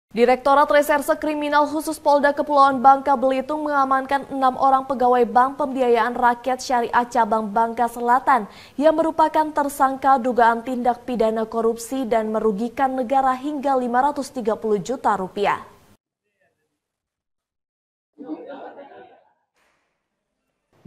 Direktorat Reserse Kriminal Khusus Polda Kepulauan Bangka Belitung mengamankan 6 orang pegawai Bank Pembiayaan Rakyat Syariah Cabang Bangka Selatan yang merupakan tersangka dugaan tindak pidana korupsi dan merugikan negara hingga 530 juta rupiah.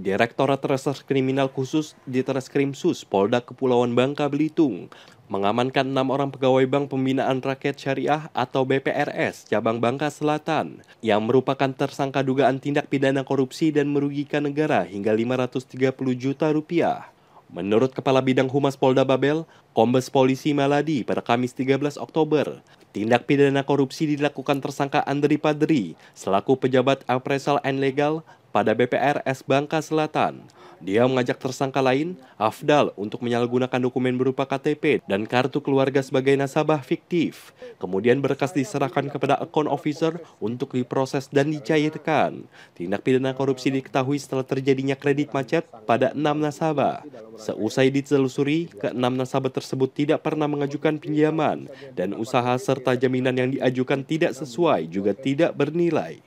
Direktorat Reserse Kriminal Khusus Ditreskrimsus Polda Kepulauan Bangka Belitung mengamankan 6 orang pegawai Bank Pembinaan Rakyat Syariah atau BPRS Cabang Bangka Selatan yang merupakan tersangka dugaan tindak pidana korupsi dan merugikan negara hingga 530 juta rupiah. Menurut Kepala Bidang Humas Polda Babel, Kombes Polisi Maladi pada Kamis 13 Oktober, tindak pidana korupsi dilakukan tersangka Andri Padri selaku pejabat appraisal and legal pada BPRS Bangka Selatan. Dia mengajak tersangka lain, Afdal, untuk menyalahgunakan dokumen berupa KTP dan kartu keluarga sebagai nasabah fiktif. Kemudian berkas diserahkan kepada account officer untuk diproses dan dicairkan. Tindak pidana korupsi diketahui setelah terjadinya kredit macet pada 6 nasabah. Seusai ditelusuri, ke-6 nasabah tersebut tidak pernah mengajukan pinjaman dan usaha serta jaminan yang diajukan tidak sesuai juga tidak bernilai.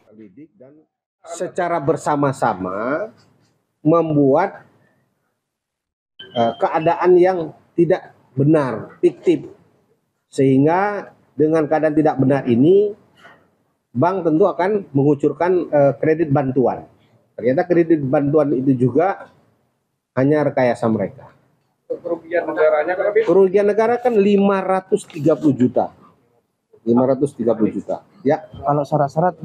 Secara bersama-sama membuat keadaan yang tidak benar, fiktif. Sehingga dengan keadaan tidak benar ini, bank tentu akan mengucurkan kredit bantuan. Ternyata kredit bantuan itu juga hanya rekayasa mereka. Kerugian negaranya berapa? Kerugian negara kan 530 juta. 530 juta. Ya. Kalau syarat-syarat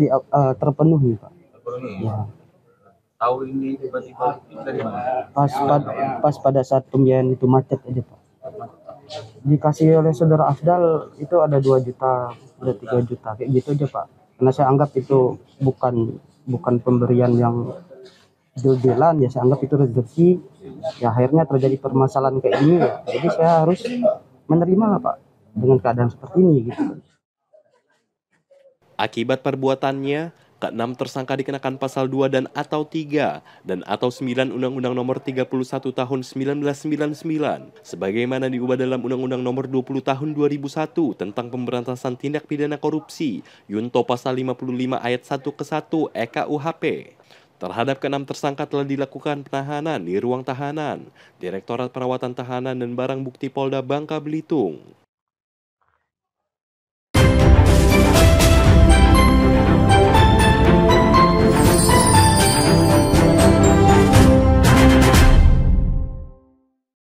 terpenuhi, Pak. Ya. Tahu ini tiba-tiba dari mana? Pas pada saat pembiayaan itu macet aja, Pak. Dikasih oleh saudara Afdal itu ada 2 juta, ada 3 juta, kayak gitu aja, Pak. Karena saya anggap itu bukan pemberian yang deal-dealan, ya saya anggap itu rezeki. Ya akhirnya terjadi permasalahan kayak gini ya. Jadi saya harus menerima, Pak, dengan keadaan seperti ini gitu. Akibat perbuatannya, ke-6 tersangka dikenakan pasal 2 dan atau 3 dan atau 9 Undang-Undang Nomor 31 Tahun 1999 sebagaimana diubah dalam Undang-Undang Nomor 20 Tahun 2001 tentang Pemberantasan Tindak Pidana Korupsi Yunto Pasal 55 Ayat 1 ke 1 EKUHP. Terhadap ke-6 tersangka telah dilakukan penahanan di ruang tahanan, Direktorat Perawatan Tahanan dan Barang Bukti Polda Bangka Belitung.